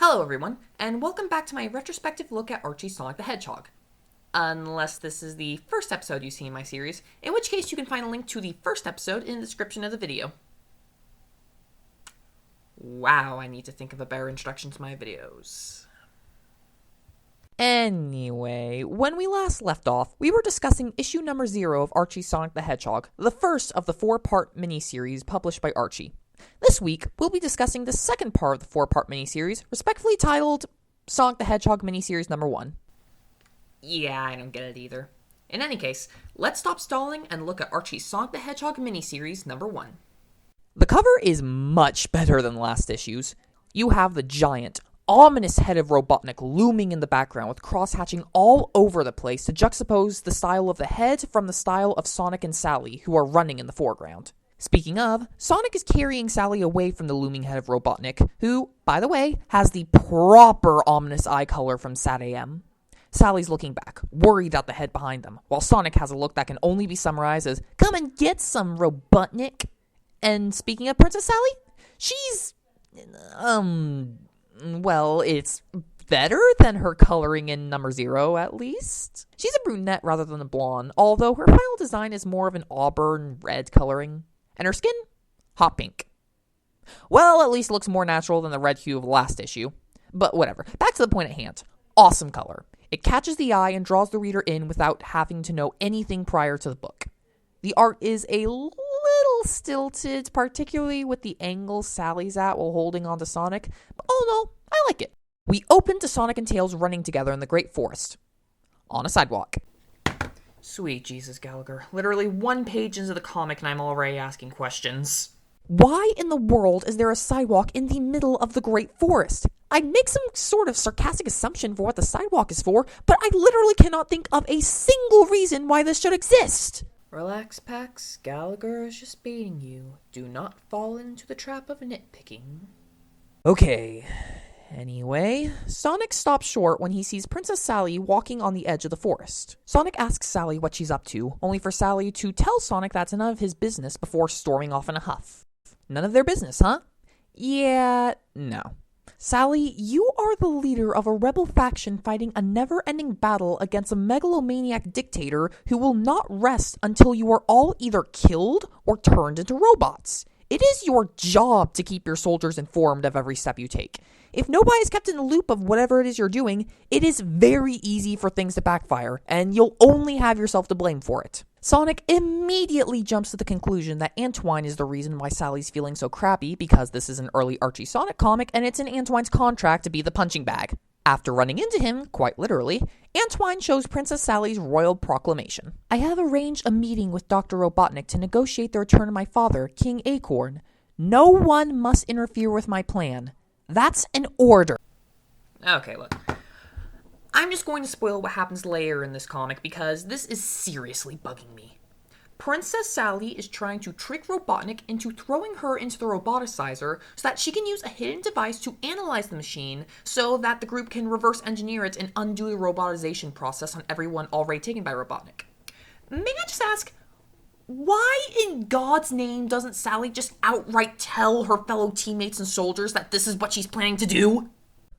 Hello everyone, and welcome back to my retrospective look at Archie's Sonic the Hedgehog. Unless this is the first episode you see in my series, in which case you can find a link to the first episode in the description of the video. Wow, I need to think of a better introduction to my videos. Anyway, when we last left off, we were discussing issue number 0 of Archie's Sonic the Hedgehog, the first of the 4-part miniseries published by Archie. This week, we'll be discussing the second part of the 4-part miniseries, respectively titled Sonic the Hedgehog Miniseries number 1. Yeah, I don't get it either. In any case, let's stop stalling and look at Archie's Sonic the Hedgehog Miniseries number 1. The cover is much better than last issue's. You have the giant, ominous head of Robotnik looming in the background with cross-hatching all over the place to juxtapose the style of the head from the style of Sonic and Sally, who are running in the foreground. Speaking of, Sonic is carrying Sally away from the looming head of Robotnik, who, by the way, has the proper ominous eye color from Sat AM. Sally's looking back, worried at the head behind them, while Sonic has a look that can only be summarized as, "Come and get some, Robotnik." And speaking of Princess Sally, she's, well, it's better than her coloring in number 0, at least. She's a brunette rather than a blonde, although her final design is more of an auburn red coloring. And her skin? Hot pink. Well, at least looks more natural than the red hue of last issue. But whatever. Back to the point at hand. Awesome color. It catches the eye and draws the reader in without having to know anything prior to the book. The art is a little stilted, particularly with the angle Sally's at while holding onto Sonic. But oh no, I like it. We open to Sonic and Tails running together in the Great Forest. On a sidewalk. Sweet Jesus, Gallagher. Literally one page into the comic and I'm already asking questions. Why in the world is there a sidewalk in the middle of the Great Forest? I'd make some sort of sarcastic assumption for what the sidewalk is for, but I literally cannot think of a single reason why this should exist. Relax, Pax. Gallagher is just baiting you. Do not fall into the trap of nitpicking. Okay. Anyway, Sonic stops short when he sees Princess Sally walking on the edge of the forest. Sonic asks Sally what she's up to, only for Sally to tell Sonic that's none of his business before storming off in a huff. None of their business, huh? Yeah, no. Sally, you are the leader of a rebel faction fighting a never-ending battle against a megalomaniac dictator who will not rest until you are all either killed or turned into robots. It is your job to keep your soldiers informed of every step you take. If nobody is kept in the loop of whatever it is you're doing, it is very easy for things to backfire, and you'll only have yourself to blame for it. Sonic immediately jumps to the conclusion that Antoine is the reason why Sally's feeling so crappy because this is an early Archie Sonic comic and it's in Antoine's contract to be the punching bag. After running into him, quite literally, Antoine shows Princess Sally's royal proclamation. "I have arranged a meeting with Dr. Robotnik to negotiate the return of my father, King Acorn. No one must interfere with my plan. That's an order." Okay, look. I'm just going to spoil what happens later in this comic because this is seriously bugging me. Princess Sally is trying to trick Robotnik into throwing her into the roboticizer so that she can use a hidden device to analyze the machine so that the group can reverse engineer it and undo the robotization process on everyone already taken by Robotnik. May I just ask, why in God's name doesn't Sally just outright tell her fellow teammates and soldiers that this is what she's planning to do?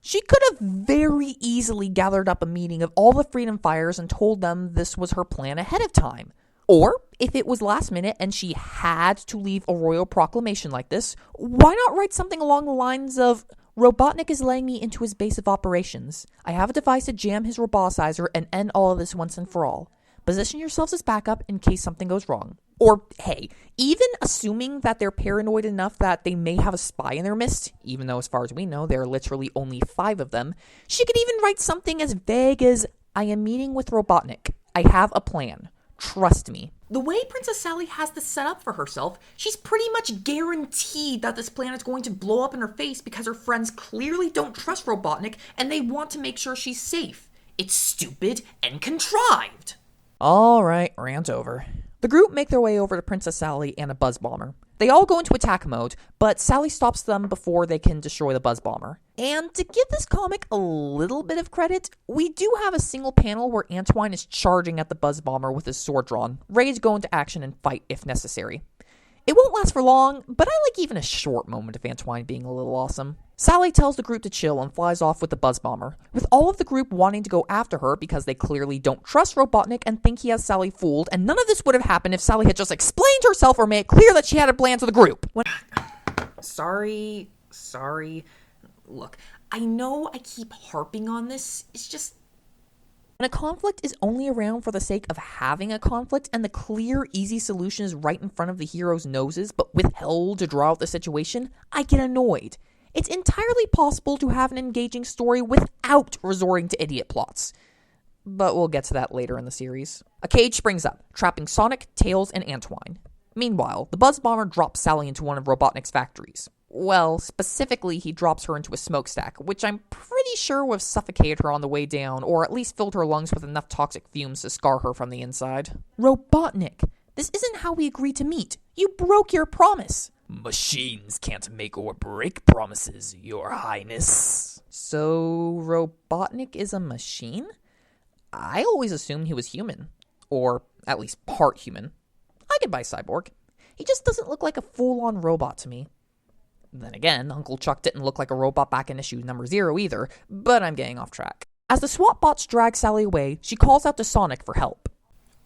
She could have very easily gathered up a meeting of all the Freedom Fighters and told them this was her plan ahead of time. Or, if it was last minute and she had to leave a royal proclamation like this, why not write something along the lines of, "Robotnik is laying me into his base of operations. I have a device to jam his roboticizer and end all of this once and for all. Position yourselves as backup in case something goes wrong." Or, hey, even assuming that they're paranoid enough that they may have a spy in their midst, even though as far as we know there are literally only 5 of them, she could even write something as vague as, "I am meeting with Robotnik. I have a plan. Trust me." The way Princess Sally has this set up for herself, she's pretty much guaranteed that this plan is going to blow up in her face because her friends clearly don't trust Robotnik and they want to make sure she's safe. It's stupid and contrived. Alright, rant over. The group make their way over to Princess Sally and a buzz bomber. They all go into attack mode, but Sally stops them before they can destroy the buzz bomber. And to give this comic a little bit of credit, we do have a single panel where Antoine is charging at the buzz bomber with his sword drawn, ready to go into action and fight if necessary. It won't last for long, but I like even a short moment of Antoine being a little awesome. Sally tells the group to chill and flies off with the buzz bomber, with all of the group wanting to go after her because they clearly don't trust Robotnik and think he has Sally fooled, and none of this would have happened if Sally had just explained herself or made it clear that she had a plan to the group. Sorry. Look, I know I keep harping on this, it's just... When a conflict is only around for the sake of having a conflict and the clear, easy solution is right in front of the hero's noses but withheld to draw out the situation, I get annoyed. It's entirely possible to have an engaging story without resorting to idiot plots. But we'll get to that later in the series. A cage springs up, trapping Sonic, Tails, and Antoine. Meanwhile, the Buzz Bomber drops Sally into one of Robotnik's factories. Well, specifically, he drops her into a smokestack, which I'm pretty sure would have suffocated her on the way down, or at least filled her lungs with enough toxic fumes to scar her from the inside. Robotnik, this isn't how we agreed to meet. You broke your promise. Machines can't make or break promises, Your Highness. So, Robotnik is a machine? I always assumed he was human. Or, at least part human. I could buy Cyborg. He just doesn't look like a full-on robot to me. Then again, Uncle Chuck didn't look like a robot back in issue number 0 either, but I'm getting off track. As the SWAT bots drag Sally away, she calls out to Sonic for help.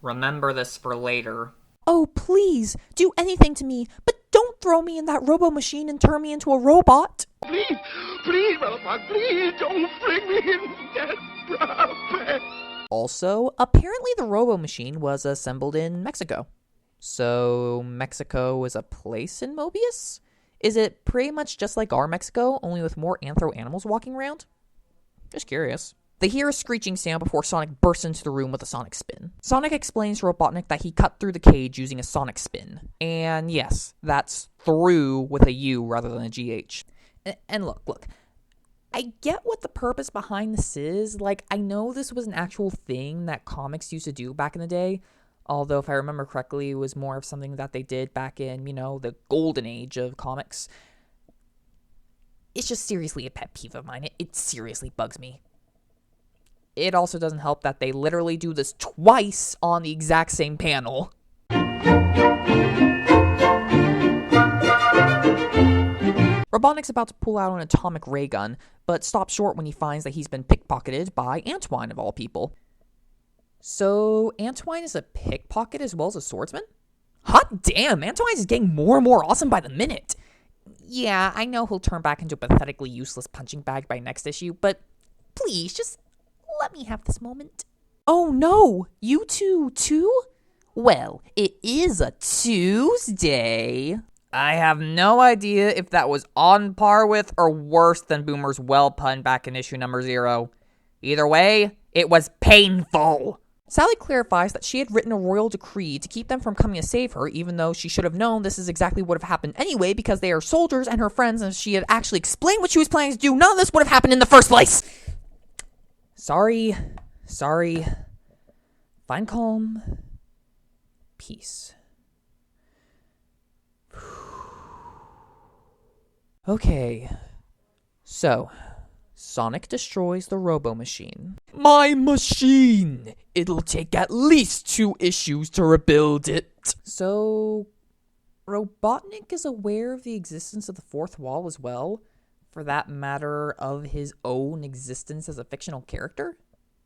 Remember this for later. Oh, please, do anything to me, but don't throw me in that robo-machine and turn me into a robot. Please, motherfucker, please don't fling me in that proper. Also, apparently the robo-machine was assembled in Mexico. So, Mexico is a place in Mobius? Is it pretty much just like our Mexico, only with more anthro animals walking around? Just curious. They hear a screeching sound before Sonic bursts into the room with a sonic spin. Sonic explains to Robotnik that he cut through the cage using a sonic spin. And yes, that's through with a U rather than a GH. And look. I get what the purpose behind this is. Like, I know this was an actual thing that comics used to do back in the day. Although, if I remember correctly, it was more of something that they did back in, the golden age of comics. It's just seriously a pet peeve of mine. It seriously bugs me. It also doesn't help that they literally do this twice on the exact same panel. Robotnik's about to pull out an atomic ray gun, but stops short when he finds that he's been pickpocketed by Antoine, of all people. So, Antoine is a pickpocket as well as a swordsman? Hot damn, Antoine is getting more and more awesome by the minute. Yeah, I know he'll turn back into a pathetically useless punching bag by next issue, but please, just let me have this moment. Oh no, you two too? Well, it is a Tuesday. I have no idea if that was on par with or worse than Boomer's well pun back in issue number 0. Either way, it was painful. Sally clarifies that she had written a royal decree to keep them from coming to save her, even though she should have known this is exactly what would have happened anyway because they are soldiers and her friends, and if she had actually explained what she was planning to do, none of this would have happened in the first place. Sorry. Find calm. Peace. Okay. So, Sonic destroys the robo-machine. My machine! It'll take at least 2 issues to rebuild it. So, Robotnik is aware of the existence of the fourth wall as well? For that matter, of his own existence as a fictional character?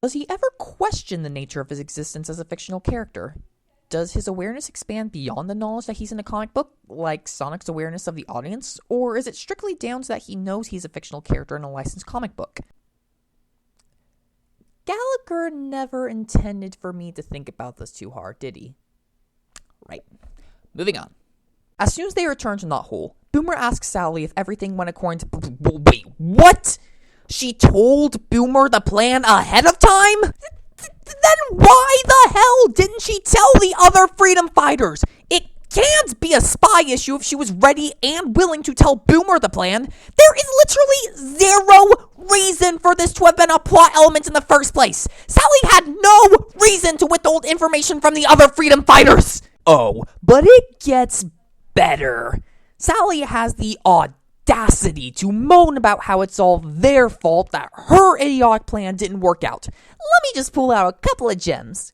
Does he ever question the nature of his existence as a fictional character? Does his awareness expand beyond the knowledge that he's in a comic book, like Sonic's awareness of the audience? Or is it strictly down to that he knows he's a fictional character in a licensed comic book? Gallagher never intended for me to think about this too hard, did he? Right. Moving on. As soon as they return to Knothole, Boomer asks Sally if everything went according to... Wait, what? She told Boomer the plan ahead of time? Then why the hell didn't she tell the other freedom fighters? It can't be a spy issue if she was ready and willing to tell Boomer the plan. There is literally 0 reason for this to have been a plot element in the first place. Sally had no reason to withhold information from the other freedom fighters. Oh, but it gets better. Sally has the audacity to moan about how it's all their fault that her idiotic plan didn't work out. Let me just pull out a couple of gems.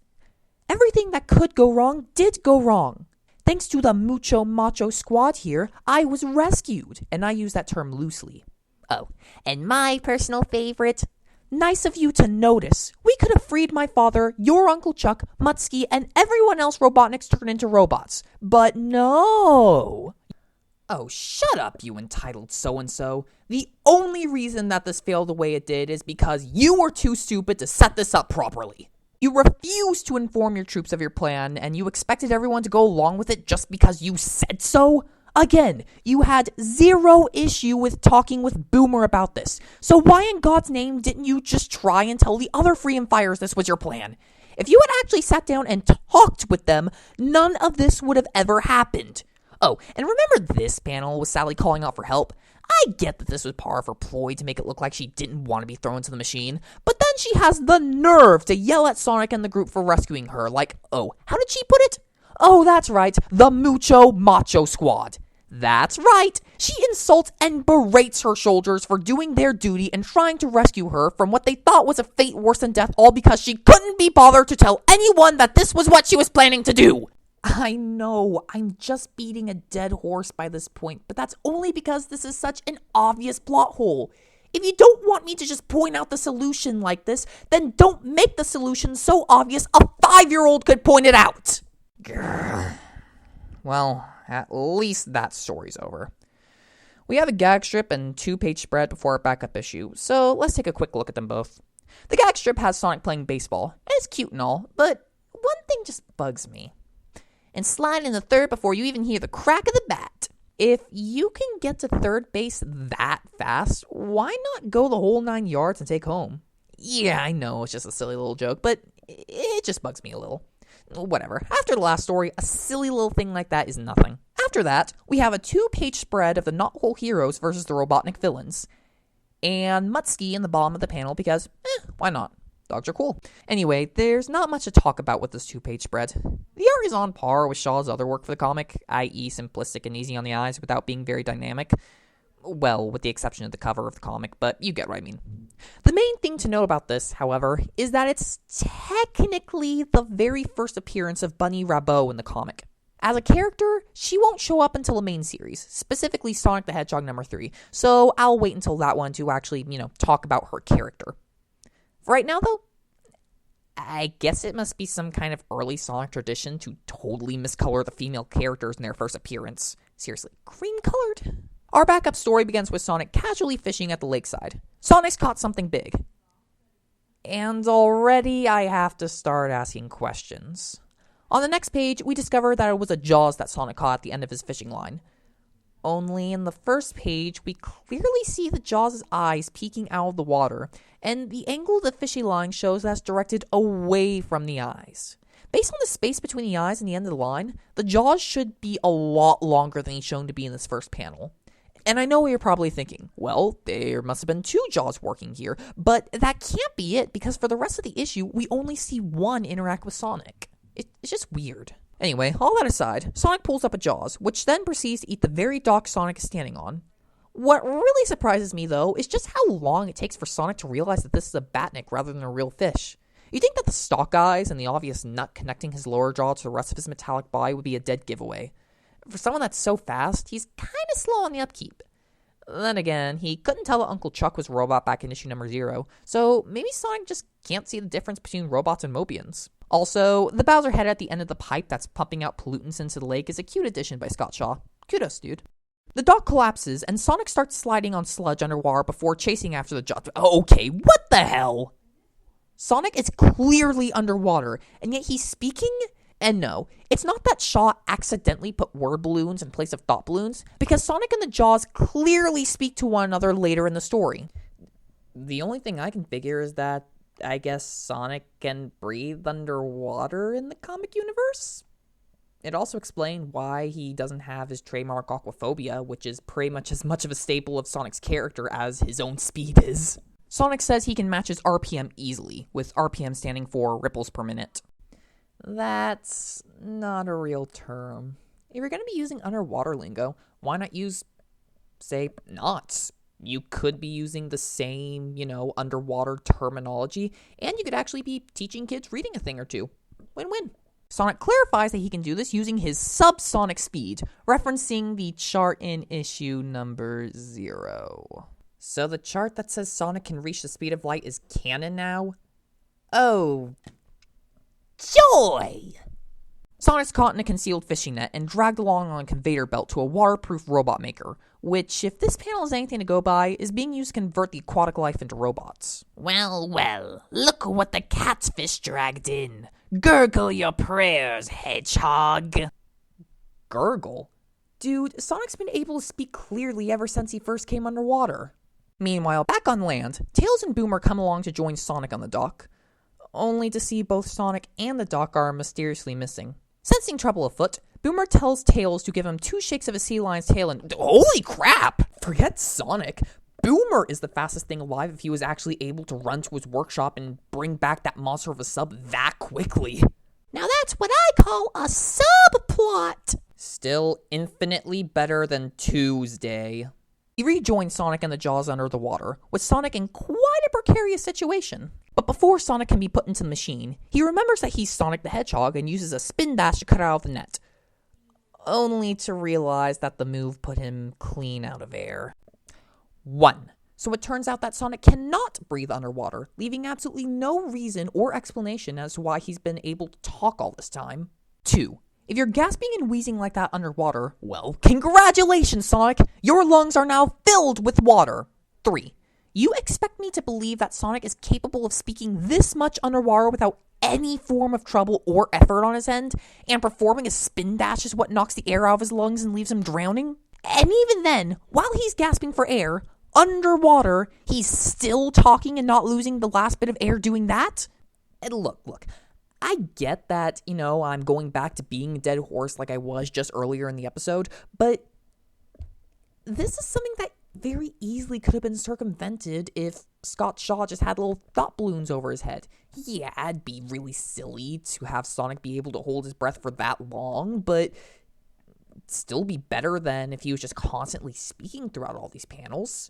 Everything that could go wrong did go wrong. Thanks to the Mucho Macho Squad here, I was rescued, and I use that term loosely. Oh, and my personal favorite. Nice of you to notice. We could have freed my father, your Uncle Chuck, Mutsky, and everyone else Robotniks turned into robots. But no. Oh, shut up, you entitled so-and-so. The only reason that this failed the way it did is because you were too stupid to set this up properly. You refused to inform your troops of your plan, and you expected everyone to go along with it just because you said so? Again, you had zero issue with talking with Boomer about this. So why in God's name didn't you just try and tell the other Freedom Fires this was your plan? If you had actually sat down and talked with them, none of this would have ever happened. Oh, and remember this panel with Sally calling out for help? I get that this was part of her ploy to make it look like she didn't want to be thrown into the machine, but then she has the nerve to yell at Sonic and the group for rescuing her, like, oh, how did she put it? Oh, that's right, the Mucho Macho Squad. That's right. She insults and berates her soldiers for doing their duty and trying to rescue her from what they thought was a fate worse than death, all because she couldn't be bothered to tell anyone that this was what she was planning to do. I know, I'm just beating a dead horse by this point, but that's only because this is such an obvious plot hole. If you don't want me to just point out the solution like this, then don't make the solution so obvious a 5-year-old could point it out. Grr. Well, at least that story's over. We have a gag strip and 2-page spread before our backup issue, so let's take a quick look at them both. The gag strip has Sonic playing baseball, and it's cute and all, but one thing just bugs me. And slide in the third before you even hear the crack of the bat. If you can get to third base that fast, why not go the whole 9 yards and take home? Yeah, I know, it's just a silly little joke, but it just bugs me a little. Whatever. After the last story, a silly little thing like that is nothing. After that, we have a 2-page spread of the Not Whole Heroes versus the Robotnik villains. And Mutsky in the bottom of the panel because, why not? Dogs are cool. Anyway, there's not much to talk about with this 2-page spread. The art is on par with Shaw's other work for the comic, i.e. simplistic and easy on the eyes without being very dynamic. Well, with the exception of the cover of the comic, but you get what I mean. The main thing to note about this, however, is that it's technically the very first appearance of Bunny Rabeau in the comic. As a character, she won't show up until the main series, specifically Sonic the Hedgehog number 3, so I'll wait until that one to actually, talk about her character. For right now, though, I guess it must be some kind of early Sonic tradition to totally miscolor the female characters in their first appearance. Seriously, cream-colored? Our backup story begins with Sonic casually fishing at the lakeside. Sonic's caught something big. And already I have to start asking questions. On the next page, we discover that it was a Jaws that Sonic caught at the end of his fishing line. Only in the first page, we clearly see the Jaws' eyes peeking out of the water, and the angle of the fishing line shows that's directed away from the eyes. Based on the space between the eyes and the end of the line, the Jaws should be a lot longer than he's shown to be in this first panel. And I know what you're probably thinking, well, there must have been 2 Jaws working here, but that can't be it, because for the rest of the issue, we only see one interact with Sonic. It's just weird. Anyway, all that aside, Sonic pulls up a Jaws, which then proceeds to eat the very dock Sonic is standing on. What really surprises me, though, is just how long it takes for Sonic to realize that this is a Batnik rather than a real fish. You'd think that the stalk eyes and the obvious nut connecting his lower jaw to the rest of his metallic body would be a dead giveaway. For someone that's so fast, he's kind of slow on the upkeep. Then again, he couldn't tell that Uncle Chuck was a robot back in issue number 0, so maybe Sonic just can't see the difference between robots and Mobians. Also, the Bowser head at the end of the pipe that's pumping out pollutants into the lake is a cute addition by Scott Shaw. Kudos, dude. The dock collapses, and Sonic starts sliding on sludge underwater before chasing after the Jaws. Okay, what the hell? Sonic is clearly underwater, and yet he's speaking? And no, it's not that Shaw accidentally put word balloons in place of thought balloons, because Sonic and the Jaws clearly speak to one another later in the story. The only thing I can figure is that I guess Sonic can breathe underwater in the comic universe? It also explained why he doesn't have his trademark aquaphobia, which is pretty much as much of a staple of Sonic's character as his own speed is. Sonic says he can match his RPM easily, with RPM standing for ripples per minute. That's not a real term. If you're going to be using underwater lingo, why not use, say, knots? You could be using the same, underwater terminology, and you could actually be teaching kids reading a thing or two. Win-win. Sonic clarifies that he can do this using his subsonic speed, referencing the chart in issue number 0. So the chart that says Sonic can reach the speed of light is canon now? Oh, joy! Sonic's caught in a concealed fishing net and dragged along on a conveyor belt to a waterproof robot maker, which, if this panel is anything to go by, is being used to convert the aquatic life into robots. Well, well, look what the catfish dragged in. Gurgle your prayers, Hedgehog. Gurgle? Dude, Sonic's been able to speak clearly ever since he first came underwater. Meanwhile, back on land, Tails and Boomer come along to join Sonic on the dock, only to see both Sonic and the dock are mysteriously missing. Sensing trouble afoot, Boomer tells Tails to give him 2 shakes of a sea lion's tail and holy crap! Forget Sonic. Boomer is the fastest thing alive if he was actually able to run to his workshop and bring back that monster of a sub that quickly. Now that's what I call a subplot. Still infinitely better than Tuesday. He rejoins Sonic and the Jaws under the water, with Sonic in quite a precarious situation. But before Sonic can be put into the machine, he remembers that he's Sonic the Hedgehog and uses a spin dash to cut out of the net. Only to realize that the move put him clean out of air. 1. So it turns out that Sonic cannot breathe underwater, leaving absolutely no reason or explanation as to why he's been able to talk all this time. 2. If you're gasping and wheezing like that underwater, well, congratulations, Sonic! Your lungs are now filled with water. 3. You expect me to believe that Sonic is capable of speaking this much underwater without any form of trouble or effort on his end, and performing a spin dash is what knocks the air out of his lungs and leaves him drowning? And even then, while he's gasping for air, underwater, he's still talking and not losing the last bit of air doing that? And look, I get that, I'm going back to being a dead horse like I was just earlier in the episode, but this is something that very easily could have been circumvented if Scott Shaw just had little thought balloons over his head. Yeah, it'd be really silly to have Sonic be able to hold his breath for that long, but it'd still be better than if he was just constantly speaking throughout all these panels.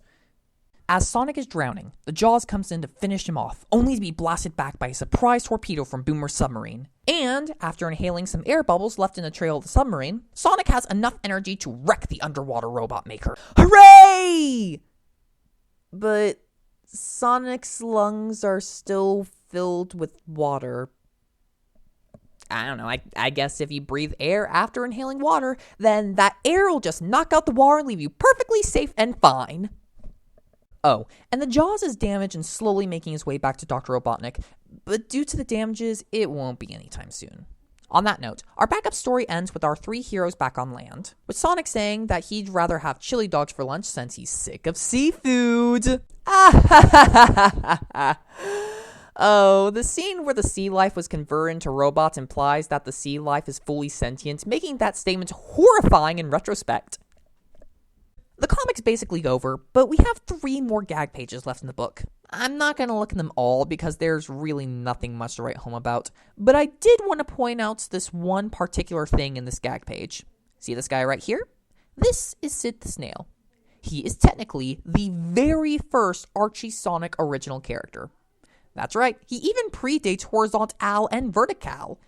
As Sonic is drowning, the Jaws comes in to finish him off, only to be blasted back by a surprise torpedo from Boomer's submarine. And, after inhaling some air bubbles left in the trail of the submarine, Sonic has enough energy to wreck the underwater robot maker. Hooray! But Sonic's lungs are still filled with water. I don't know, I guess if you breathe air after inhaling water, then that air will just knock out the water and leave you perfectly safe and fine. Oh, and the Jaws is damaged and slowly making his way back to Dr. Robotnik, but due to the damages, it won't be anytime soon. On that note, our backup story ends with our 3 heroes back on land, with Sonic saying that he'd rather have chili dogs for lunch since he's sick of seafood. Oh, the scene where the sea life was converted into robots implies that the sea life is fully sentient, making that statement horrifying in retrospect. The comic's basically over, but we have 3 more gag pages left in the book. I'm not going to look at them all because there's really nothing much to write home about, but I did want to point out this one particular thing in this gag page. See this guy right here? This is Sid the Snail. He is technically the very first Archie Sonic original character. That's right, he even predates Horizontal and Vertical.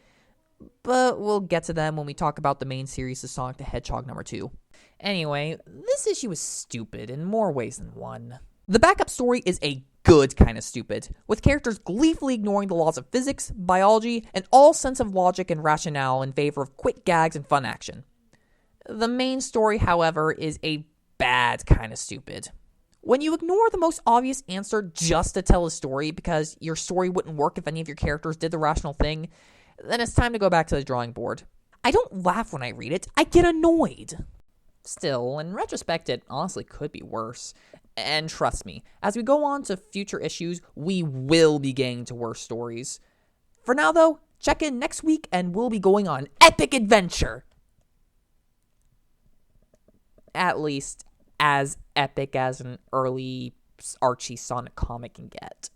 But we'll get to them when we talk about the main series of Sonic the Hedgehog number 2. Anyway, this issue is stupid in more ways than one. The backup story is a good kind of stupid, with characters gleefully ignoring the laws of physics, biology, and all sense of logic and rationale in favor of quick gags and fun action. The main story, however, is a bad kind of stupid. When you ignore the most obvious answer just to tell a story because your story wouldn't work if any of your characters did the rational thing, then it's time to go back to the drawing board. I don't laugh when I read it, I get annoyed. Still, in retrospect, it honestly could be worse. And trust me, as we go on to future issues, we will be getting to worse stories. For now, though, check in next week and we'll be going on epic adventure. At least as epic as an early Archie Sonic comic can get.